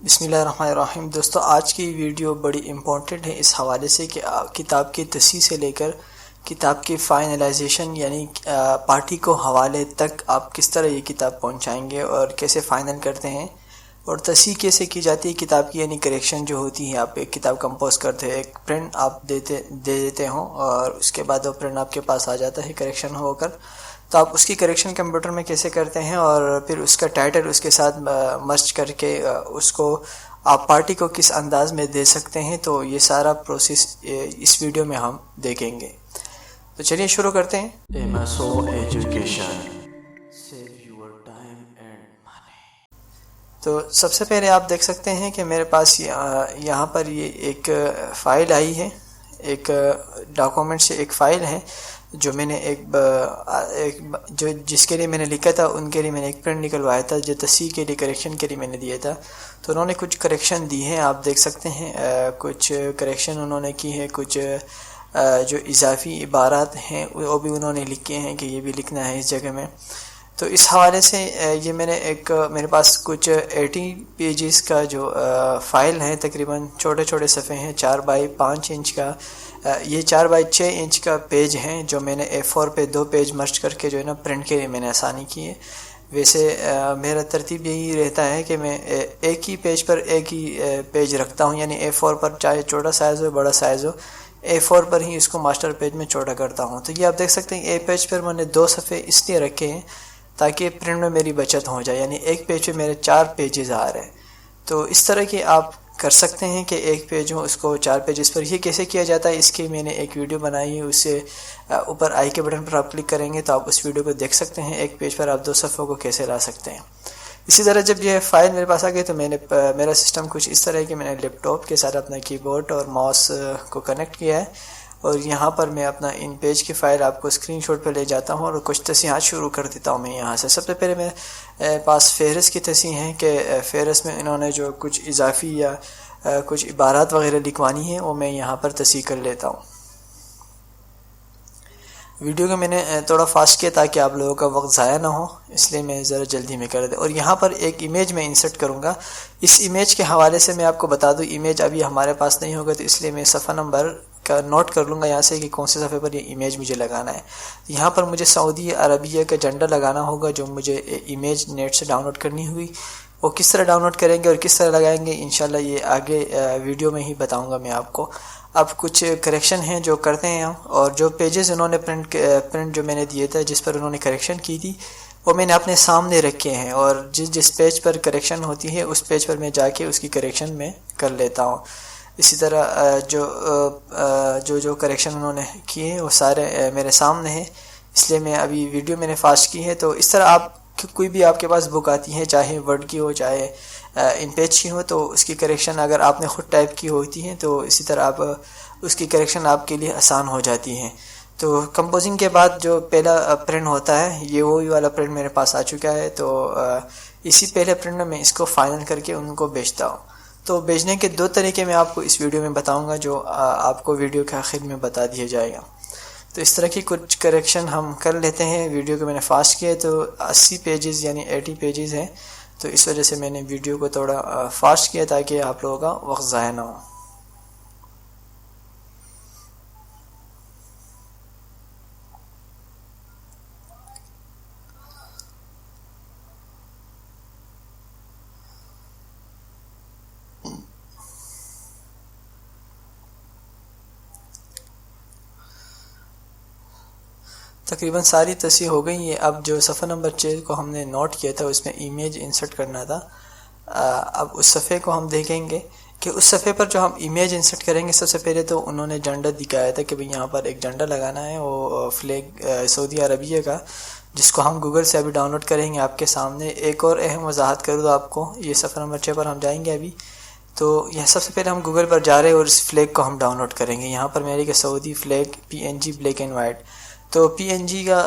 بسم اللہ الرحمن الرحیم۔ دوستو، آج کی ویڈیو بڑی امپورٹنٹ ہے اس حوالے سے کہ کتاب کی تصحیح سے لے کر کتاب کی فائنلائزیشن یعنی پارٹی کو حوالے تک آپ کس طرح یہ کتاب پہنچائیں گے اور کیسے فائنل کرتے ہیں، اور تصحیح کیسے کی جاتی ہے کتاب کی، یعنی کریکشن جو ہوتی ہے۔ آپ ایک کتاب کمپوز کرتے ہیں، ایک پرنٹ آپ دے دیتے ہوں اور اس کے بعد وہ پرنٹ آپ کے پاس آ جاتا ہے کریکشن ہو کر، تو آپ اس کی کریکشن کمپیوٹر میں کیسے کرتے ہیں اور پھر اس کا ٹائٹل اس کے ساتھ مرج کر کے اس کو آپ پارٹی کو کس انداز میں دے سکتے ہیں، تو یہ سارا پروسیس اس ویڈیو میں ہم دیکھیں گے۔ تو چلیے شروع کرتے ہیں۔ MSO Education. تو سب سے پہلے آپ دیکھ سکتے ہیں کہ میرے پاس یہاں پر یہ ایک فائل آئی ہے، ایک ڈاکومنٹ سے ایک فائل ہے جو میں نے جس کے لیے میں نے لکھا تھا، ان کے لیے میں نے ایک پرنٹ نکلوایا تھا جو تصحیح کے لیے کریکشن کے لیے میں نے دیا تھا۔ تو انہوں نے کچھ کریکشن دی ہیں، آپ دیکھ سکتے ہیں کچھ کریکشن انہوں نے کی ہے، کچھ جو اضافی عبارات ہیں وہ بھی انہوں نے لکھے ہیں کہ یہ بھی لکھنا ہے اس جگہ میں۔ تو اس حوالے سے یہ میں نے میرے پاس کچھ 80 پیجز کا جو فائل ہے، تقریباً چھوٹے چھوٹے صفحے ہیں، 4x5 انچ کا، یہ 4x6 انچ کا پیج ہیں جو میں نے A4 پہ 2 پیج مرچ کر کے جو ہے نا پرنٹ کے لیے میں نے آسانی کی ہے۔ ویسے میرا ترتیب یہی رہتا ہے کہ میں ایک ہی پیج پر ایک ہی پیج رکھتا ہوں، یعنی A4 پر چاہے چھوٹا سائز ہو بڑا سائز ہو، A4 پر ہی اس کو ماسٹر پیج میں چھوٹا کرتا ہوں۔ تو یہ آپ دیکھ سکتے ہیں ایک پیج پر میں نے 2 صفحے اس لیے رکھے ہیں تاکہ پرنٹ میں میری بچت ہو جائے، یعنی ایک پیج پہ میرے 4 پیجز آ رہے ہیں۔ تو اس طرح کی آپ کر سکتے ہیں کہ ایک پیج ہو اس کو 4 پیجز پر۔ یہ کیسے کیا جاتا ہے اس کی میں نے ایک ویڈیو بنائی ہے، اس سے اوپر آئی کے بٹن پر آپ کلک کریں گے تو آپ اس ویڈیو کو دیکھ سکتے ہیں، ایک پیج پر آپ 2 صفحوں کو کیسے لا سکتے ہیں۔ اسی طرح جب یہ فائل میرے پاس آ گئی تو میرا سسٹم کچھ اس طرح ہے کہ میں نے لیپ ٹاپ کے ساتھ اپنا کی بورڈ اور ماؤس کو کنیکٹ کیا ہے، اور یہاں پر میں اپنا ان پیج کی فائل آپ کو اسکرین شاٹ پہ لے جاتا ہوں اور کچھ تصحیحات شروع کر دیتا ہوں میں یہاں سے۔ سب سے پہلے میرے پاس فہرست کی تصحیح ہے کہ فہرست میں انہوں نے جو کچھ اضافی یا کچھ عبارات وغیرہ لکھوانی ہیں وہ میں یہاں پر تصحیح کر لیتا ہوں۔ ویڈیو کو میں نے تھوڑا فاسٹ کیا تاکہ آپ لوگوں کا وقت ضائع نہ ہو، اس لیے میں ذرا جلدی میں کر دیں۔ اور یہاں پر ایک امیج میں انسرٹ کروں گا۔ اس امیج کے حوالے سے میں آپ کو بتا دوں، امیج ابھی ہمارے پاس نہیں ہوگا تو اس لیے میں صفحہ نمبر کا نوٹ کر لوں گا یہاں سے کہ کون سے صفحے پر یہ امیج مجھے لگانا ہے۔ یہاں پر مجھے سعودی عربیہ کا جھنڈا لگانا ہوگا جو مجھے امیج نیٹ سے ڈاؤن لوڈ کرنی ہوئی۔ وہ کس طرح ڈاؤن لوڈ کریں گے اور کس طرح لگائیں گے انشاءاللہ یہ آگے ویڈیو میں ہی بتاؤں گا میں آپ کو۔ اب کچھ کریکشن ہیں جو کرتے ہیں ہم، اور جو پیجز انہوں نے پرنٹ جو میں نے دیے تھے جس پر انہوں نے کریکشن کی تھی وہ میں نے اپنے سامنے رکھے ہیں، اور جس پیج پر کریکشن ہوتی ہے اس پیج پر میں جا کے اس کی کریکشن میں کر لیتا ہوں۔ اسی طرح جو کریکشن انہوں نے کیے وہ سارے میرے سامنے ہیں، اس لیے میں ابھی ویڈیو میں نے فاسٹ کی ہے۔ تو اس طرح آپ کوئی بھی آپ کے پاس بک آتی ہے، چاہے ورڈ کی ہو چاہے ان پیج کی ہو، تو اس کی کریکشن اگر آپ نے خود ٹائپ کی ہوتی ہے تو اسی طرح آپ اس کی کریکشن آپ کے لیے آسان ہو جاتی ہے۔ تو کمپوزنگ کے بعد جو پہلا پرنٹ ہوتا ہے یہ وہی والا پرنٹ میرے پاس آ چکا ہے، تو اسی پہلے پرنٹ میں اس کو فائنل کر کے ان کو بیچتا ہوں۔ تو بیچنے کے 2 طریقے میں آپ کو اس ویڈیو میں بتاؤں گا جو آپ کو ویڈیو کے آخر میں بتا دیا جائے گا۔ تو اس طرح کی کچھ کریکشن ہم کر لیتے ہیں۔ ویڈیو کو میں نے فاسٹ کیا تو 80 پیجز یعنی 80 پیجز ہیں، تو اس وجہ سے میں نے ویڈیو کو تھوڑا فاسٹ کیا تاکہ آپ لوگوں کا وقت ضائع نہ ہو۔ تقریباً ساری تصحیح ہو گئی ہے۔ اب جو صفحہ نمبر 6 کو ہم نے نوٹ کیا تھا اس میں امیج انسرٹ کرنا تھا۔ اب اس صفحے کو ہم دیکھیں گے کہ اس صفحے پر جو ہم امیج انسرٹ کریں گے، سب سے پہلے تو انہوں نے جھنڈا دکھایا تھا کہ بھئی یہاں پر ایک جھنڈا لگانا ہے، وہ فلیگ سعودی عربیہ کا، جس کو ہم گوگل سے ابھی ڈاؤن لوڈ کریں گے آپ کے سامنے۔ ایک اور اہم وضاحت کروں تو آپ کو، یہ صفحہ نمبر 6 پر ہم جائیں گے ابھی، تو یہ سب سے پہلے ہم گوگل پر جا رہے ہیں اور اس فلیگ کو ہم ڈاؤن لوڈ کریں گے۔ یہاں پر میری کہ Saudi flag PNG black and white, تو PNG کا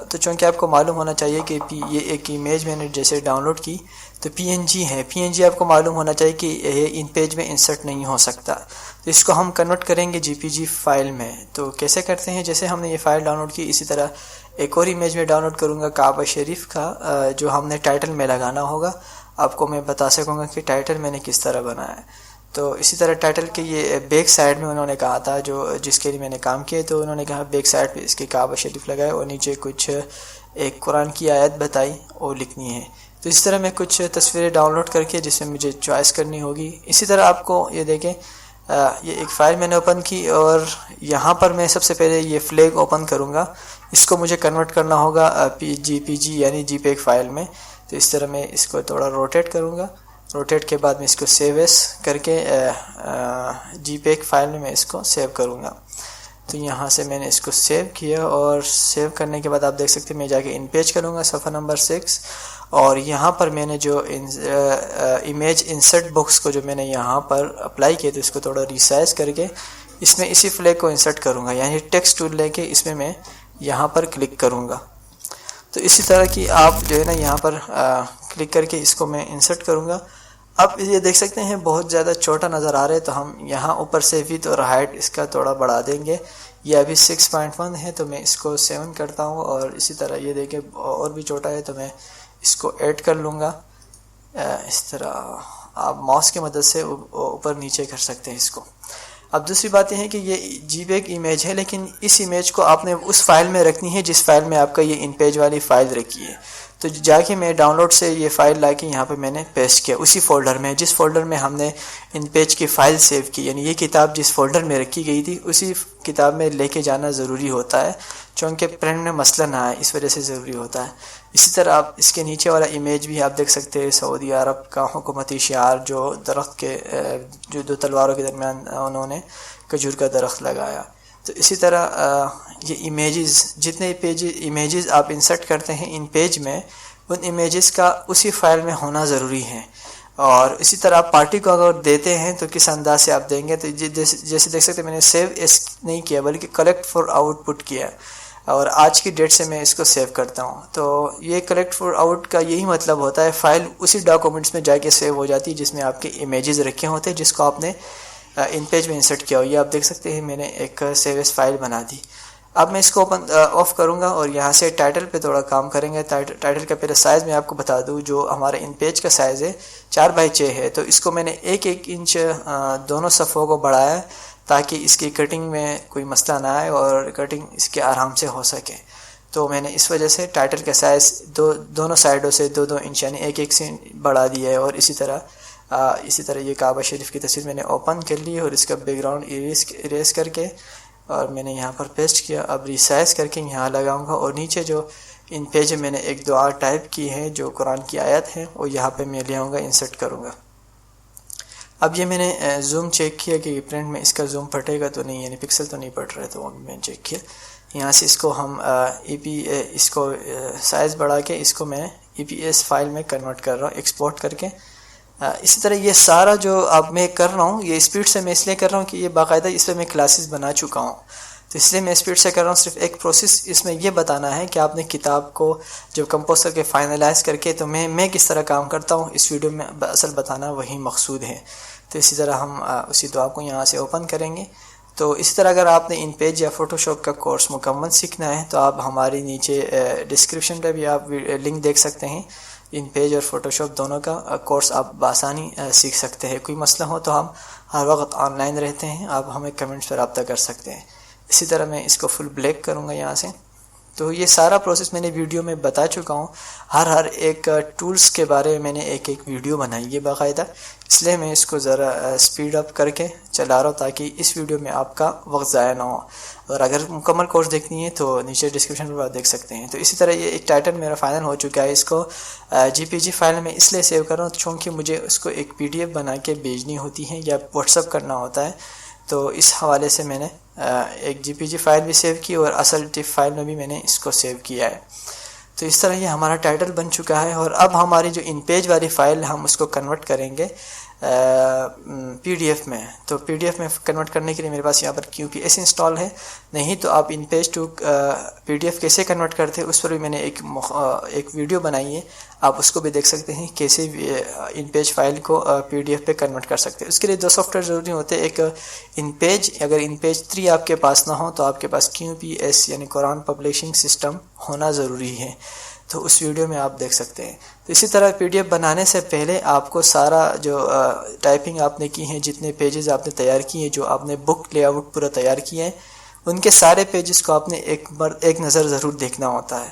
تو چونکہ آپ کو معلوم ہونا چاہیے کہ یہ ایک امیج میں نے جیسے ڈاؤن لوڈ کی تو PNG ہے، PNG آپ کو معلوم ہونا چاہیے کہ یہ ان پیج میں انسرٹ نہیں ہو سکتا، تو اس کو ہم کنورٹ کریں گے JPG فائل میں۔ تو کیسے کرتے ہیں، جیسے ہم نے یہ فائل ڈاؤن لوڈ کی اسی طرح ایک اور امیج میں ڈاؤن لوڈ کروں گا کعبہ شریف کا، جو ہم نے ٹائٹل میں لگانا ہوگا۔ آپ کو میں بتا سکوں گا کہ ٹائٹل میں نے کس طرح بنایا ہے. تو اسی طرح ٹائٹل کے یہ بیک سائڈ میں انہوں نے کہا تھا جس کے لیے میں نے کام کیا، تو انہوں نے کہا بیک سائڈ پہ اس کے کعبہ شریف لگائے اور نیچے کچھ ایک قرآن کی آیت بتائی اور لکھنی ہے. تو اس طرح میں کچھ تصویریں ڈاؤن لوڈ کر کے جس میں مجھے چوائس کرنی ہوگی. اسی طرح آپ کو یہ دیکھیں، یہ ایک فائل میں نے اوپن کی اور یہاں پر میں سب سے پہلے یہ فلیگ اوپن کروں گا. اس کو مجھے کنورٹ کرنا ہوگا پی جی یعنی جی پیگ فائل میں. تو اس طرح میں اس کو تھوڑا روٹیٹ کروں گا. روٹیٹ کے بعد میں اس کو سیو ایس کر کے جی پیگ فائل میں اس کو سیو کروں گا. تو یہاں سے میں نے اس کو سیو کیا اور سیو کرنے کے بعد آپ دیکھ سکتے ہیں میں جا کے ان پیج کروں گا صفحہ نمبر 6. اور یہاں پر میں نے جو امیج انسرٹ باکس کو جو میں نے یہاں پر اپلائی کیا تو اس کو تھوڑا ریسائز کر کے اس میں اسی فلیگ کو انسرٹ کروں گا، یعنی ٹیکسٹ ٹول لے کے اس میں یہاں پر کلک کروں گا. تو اسی طرح کی آپ جو ہے نا یہاں پر کلک کر کے اس کو میں انسرٹ کروں گا. اب یہ دیکھ سکتے ہیں بہت زیادہ چھوٹا نظر آ رہا ہے، تو ہم یہاں اوپر سے ویڈتھ اور ہائٹ اس کا تھوڑا بڑھا دیں گے. یہ ابھی 6.1 ہے تو میں اس کو 7 کرتا ہوں، اور اسی طرح یہ دیکھیں اور بھی چھوٹا ہے تو میں اس کو ایڈ کر لوں گا. اس طرح آپ ماؤس کی مدد سے اوپر نیچے کر سکتے ہیں اس کو. اب دوسری بات یہ ہے کہ یہ جی پیگ امیج ہے، لیکن اس امیج کو آپ نے اس فائل میں رکھنی ہے جس فائل میں آپ کا یہ ان پیج والی فائل رکھی ہے. تو جا کے میں ڈاؤن لوڈ سے یہ فائل لا کے یہاں پہ میں نے پیسٹ کیا اسی فولڈر میں جس فولڈر میں ہم نے ان پیج کی فائل سیو کی، یعنی یہ کتاب جس فولڈر میں رکھی گئی تھی اسی کتاب میں لے کے جانا ضروری ہوتا ہے، چونکہ پرنٹ میں مسئلہ نہ آئے اس وجہ سے ضروری ہوتا ہے. اسی طرح آپ اس کے نیچے والا امیج بھی آپ دیکھ سکتے ہیں، سعودی عرب کا حکومتی شعار جو درخت کے جو دو تلواروں کے درمیان انہوں نے کھجور کا درخت لگایا. تو اسی طرح یہ امیجز جتنے امیجز آپ انسرٹ کرتے ہیں ان پیج میں، ان امیجز کا اسی فائل میں ہونا ضروری ہے. اور اسی طرح آپ پارٹی کو اگر دیتے ہیں تو کس انداز سے آپ دیں گے، تو جیسے دیکھ سکتے ہیں میں نے سیو اس نہیں کیا بلکہ کلیکٹ فار آؤٹ پٹ کیا، اور آج کی ڈیٹ سے میں اس کو سیو کرتا ہوں. تو یہ کلیکٹ فار آؤٹ کا یہی مطلب ہوتا ہے، فائل اسی ڈاکومنٹس میں جا کے سیو ہو جاتی ہے جس میں آپ کے امیجز رکھے ہوتے ہیں جس کو آپ نے ان پیج میں انسرٹ کیا ہو. یہ آپ دیکھ سکتے ہیں میں نے ایک سیو ایس فائل بنا دی. اب میں اس کو آف کروں گا اور یہاں سے ٹائٹل پہ تھوڑا کام کریں گے. ٹائٹل کا پہلے سائز میں آپ کو بتا دوں، جو ہمارا ان پیج کا سائز ہے 4x6 ہے، تو اس کو میں نے 1 انچ دونوں صفحوں کو بڑھایا ہے تاکہ اس کی کٹنگ میں کوئی مسئلہ نہ آئے اور کٹنگ اس کے آرام سے ہو سکے. تو میں نے اس وجہ سے ٹائٹل کا سائز دونوں سائڈوں سے 2 انچ یعنی 1 سے بڑھا دیا ہے. اور اسی طرح یہ کعبہ شریف کی تصویر میں نے اوپن کر لی اور اس کا بیک گراؤنڈ اریز کر کے اور میں نے یہاں پر پیسٹ کیا. اب ریسائز کر کے یہاں لگاؤں گا اور نیچے جو ان پیج میں نے ایک دعا ٹائپ کی ہے جو قرآن کی آیت ہے وہ یہاں پہ میں لے آؤں گا، انسرٹ کروں گا. اب یہ میں نے زوم چیک کیا کہ پرنٹ میں اس کا زوم پھٹے گا تو نہیں، یعنی پکسل تو نہیں پھٹ رہا، تو میں نے چیک کیا. یہاں سے اس کو ہم اس کو سائز بڑھا کے اس کو میں EPS فائل میں کنورٹ کر رہا ہوں، ایکسپورٹ کر کے. اسی طرح یہ سارا جو اب میں کر رہا ہوں یہ اسپیڈ سے میں اس لیے کر رہا ہوں کہ یہ باقاعدہ اس پہ میں کلاسز بنا چکا ہوں، تو اس لیے میں اسپیڈ سے کر رہا ہوں. صرف ایک پروسیس اس میں یہ بتانا ہے کہ آپ نے کتاب کو جب کمپوز کر کے فائنلائز کر کے تو میں کس طرح کام کرتا ہوں اس ویڈیو میں اصل بتانا وہی مقصود ہے. تو اسی طرح ہم اسی دعا کو یہاں سے اوپن کریں گے. تو اسی طرح اگر آپ نے ان پیج یا فوٹوشاپ کا کورس مکمل سیکھنا ہے تو آپ ہماری نیچے ڈسکرپشن پہ بھی آپ لنک دیکھ سکتے ہیں. ان پیج اور فوٹوشاپ دونوں کا کورس آپ بآسانی سیکھ سکتے ہیں. کوئی مسئلہ ہو تو ہم ہر وقت آن لائن رہتے ہیں، آپ ہمیں کمنٹس پر رابطہ کر سکتے ہیں. اسی طرح میں اس کو فل بلیک کروں گا یہاں سے. تو یہ سارا پروسیس میں نے ویڈیو میں بتا چکا ہوں. ہر ایک ٹولز کے بارے میں نے ایک ویڈیو بنائی ہے باقاعدہ، اس لیے میں اس کو ذرا اسپیڈ اپ کر کے چلا رہا ہوں تاکہ اس ویڈیو میں آپ کا وقت ضائع نہ ہو. اور اگر مکمل کورس دیکھنی ہے تو نیچے ڈسکرپشن پر آپ دیکھ سکتے ہیں. تو اسی طرح یہ ایک ٹائٹل میرا فائنل ہو چکا ہے. اس کو JPG فائل میں اس لیے سیو کر رہا ہوں چونکہ مجھے اس کو ایک PDF بنا کے بھیجنی ہوتی ہے یا واٹس ایپ کرنا ہوتا ہے. تو اس حوالے سے میں نے ایک JPG فائل بھی سیو کی اور اصل TIFF فائل میں بھی میں نے اس کو سیو کیا ہے. تو اس طرح یہ ہمارا ٹائٹل بن چکا ہے. اور اب ہماری جو ان پیج والی فائل ہم اس کو کنورٹ کریں گے PDF میں. تو PDF میں کنورٹ کرنے کے لیے میرے پاس یہاں پر QPS انسٹال ہے. نہیں تو آپ ان پیج ٹو PDF کیسے کنورٹ کرتے ہیں اس پر بھی میں نے ایک ویڈیو بنائی ہے، آپ اس کو بھی دیکھ سکتے ہیں کیسے ان پیج فائل کو PDF پہ کنورٹ کر سکتے ہیں. اس کے لیے 2 سافٹ ویئر ضروری ہوتے ہیں. ایک ان پیج، اگر ان پیج 3 آپ کے پاس نہ ہو تو آپ کے پاس QPS یعنی قرآن پبلشنگ سسٹم ہونا ضروری ہے. تو اس ویڈیو میں آپ دیکھ سکتے ہیں۔ تو اسی طرح پی ڈی ایف بنانے سے پہلے آپ کو سارا جو ٹائپنگ آپ نے کی ہیں، جتنے پیجز آپ نے تیار کیے ہیں، جو آپ نے بک لے آؤٹ پورا تیار کیے ہیں، ان کے سارے پیجز کو آپ نے ایک نظر ضرور دیکھنا ہوتا ہے۔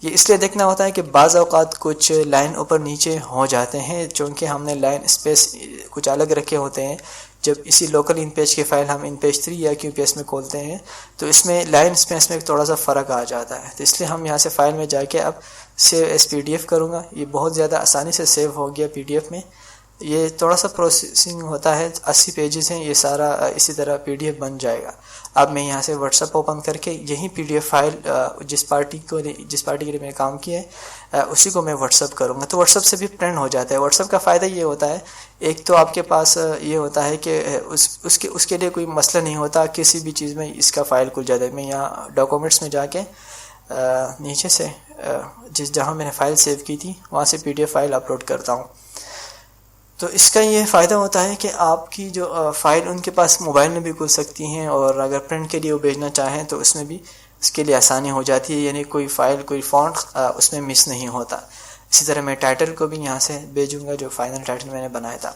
یہ اس لیے دیکھنا ہوتا ہے کہ بعض اوقات کچھ لائن اوپر نیچے ہو جاتے ہیں، چونکہ ہم نے لائن اسپیس کچھ الگ رکھے ہوتے ہیں۔ جب اسی لوکل ان پیج کی فائل ہم ان پیج 3 یا کیو پی ایس میں کھولتے ہیں تو اس میں لائن اسپیس میں تھوڑا سا فرق آ جاتا ہے، تو اس لیے ہم یہاں سے فائل میں جا کے اب save as P D F کروں گا۔ یہ بہت زیادہ آسانی سے سیو ہو گیا پی ڈی ایف میں۔ یہ تھوڑا سا پروسیسنگ ہوتا ہے، 80 پیجز ہیں، یہ سارا اسی طرح پی ڈی ایف بن جائے گا۔ اب میں یہاں سے واٹس ایپ اوپن کر کے یہی پی ڈی ایف فائل جس پارٹی کے لیے میں نے کام کیا ہے اسی کو میں واٹس ایپ کروں گا، تو واٹس ایپ سے بھی پرنٹ ہو جاتا ہے۔ واٹس ایپ کا فائدہ یہ ہوتا ہے، ایک تو آپ کے پاس یہ ہوتا ہے کہ اس کے لیے کوئی مسئلہ نہیں ہوتا، کسی بھی چیز میں اس کا فائل کھل جاتا ہے۔ میں یہاں ڈاکومنٹس میں جا کے نیچے سے جہاں میں نے فائل سیو کی تھی وہاں سے P D F file upload کرتا ہوں۔ تو اس کا یہ فائدہ ہوتا ہے کہ آپ کی جو فائل ان کے پاس موبائل میں بھی کھل سکتی ہیں، اور اگر پرنٹ کے لیے وہ بھیجنا چاہیں تو اس میں بھی اس کے لیے آسانی ہو جاتی ہے، یعنی کوئی فائل کوئی فونٹ اس میں مس نہیں ہوتا۔ اسی طرح میں ٹائٹل کو بھی یہاں سے بھیجوں گا، جو فائنل ٹائٹل میں نے بنایا تھا۔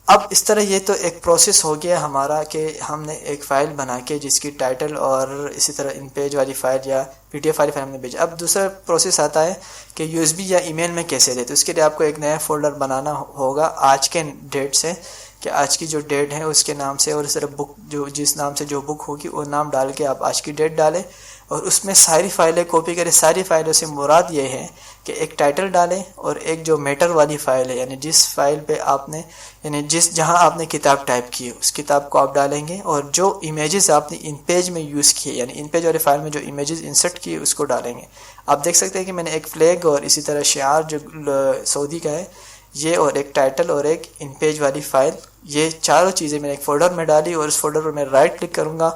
اب اس طرح یہ تو ایک پروسیس ہو گیا ہمارا کہ ہم نے ایک فائل بنا کے جس کی ٹائٹل اور اسی طرح ان پیج والی فائل یا پی ڈی ایف والی فائل ہم نے بھیجا۔ اب دوسرا پروسیس آتا ہے کہ یو ایس بی یا ای میل میں کیسے دیں، تو اس کے لیے آپ کو ایک نیا فولڈر بنانا ہوگا آج کے ڈیٹ سے، کہ آج کی جو ڈیٹ ہے اس کے نام سے، اور اس طرح بک جو جس نام سے جو بک ہوگی وہ نام ڈال کے آپ آج کی ڈیٹ ڈالیں، اور اس میں ساری فائلیں کاپی کریں۔ ساری فائلوں سے مراد یہ ہے کہ ایک ٹائٹل ڈالیں اور ایک جو میٹر والی فائل ہے، یعنی جس فائل پہ آپ نے جہاں آپ نے کتاب ٹائپ کی ہے اس کتاب کو آپ ڈالیں گے، اور جو امیجز آپ نے ان پیج میں یوز کیے، یعنی ان پیج والی فائل میں جو امیجز انسرٹ کیے اس کو ڈالیں گے۔ آپ دیکھ سکتے ہیں کہ میں نے ایک فلیگ اور اسی طرح شعار جو سعودی کا ہے یہ، اور ایک ٹائٹل اور ایک ان پیج والی فائل، یہ چاروں چیزیں میں نے ایک فولڈر میں ڈالی، اور اس فولڈر پر میں رائٹ کلک کروں گا،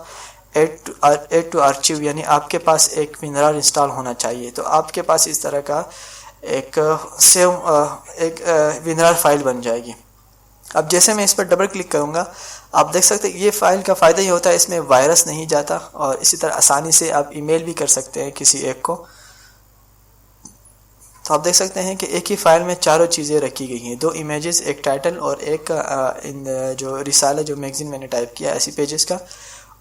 ایڈ ٹو آرچیو، یعنی آپ کے پاس ایک ونرار انسٹال ہونا چاہیے، تو آپ کے پاس اس طرح کا ایک ونرار فائل بن جائے گی۔ اب جیسے میں اس پر ڈبل کلک کروں گا آپ دیکھ سکتے ہیں یہ فائل کا فائدہ یہ ہوتا ہے اس میں وائرس نہیں جاتا، اور اسی طرح آسانی سے آپ ای میل بھی کر سکتے ہیں کسی ایک کو۔ تو آپ دیکھ سکتے ہیں کہ ایک ہی فائل میں چاروں چیزیں رکھی گئی ہیں، 2 امیجز، ایک ٹائٹل اور ایک جو رسالہ جو میگزین میں نے ٹائپ کیا ایسی پیجز کا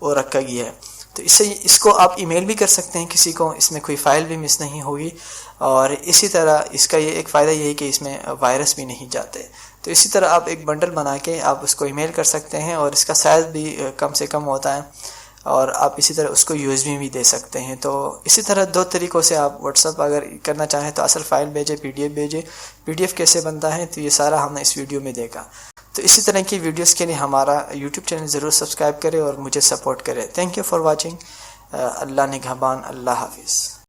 وہ رکھا گیا ہے۔ تو اس کو آپ ای میل بھی کر سکتے ہیں کسی کو، اس میں کوئی فائل بھی مس نہیں ہوگی، اور اسی طرح اس کا یہ ایک فائدہ یہ ہے کہ اس میں وائرس بھی نہیں جاتے۔ تو اسی طرح آپ ایک بنڈل بنا کے آپ اس کو ای میل کر سکتے ہیں، اور اس کا سائز بھی کم سے کم ہوتا ہے، اور آپ اسی طرح اس کو یو ایس بی بھی دے سکتے ہیں۔ تو اسی طرح 2 طریقوں سے آپ واٹس ایپ اگر کرنا چاہیں تو اصل فائل بھیجیں، پی ڈی ایف بھیجیں۔ پی ڈی ایف کیسے بنتا ہے تو یہ سارا ہم نے اس ویڈیو میں دیکھا۔ تو اسی طرح کی ویڈیوز کے لیے ہمارا یوٹیوب چینل ضرور سبسکرائب کریں اور مجھے سپورٹ کریں۔ Thank you for watching. اللہ نگہبان، اللہ حافظ۔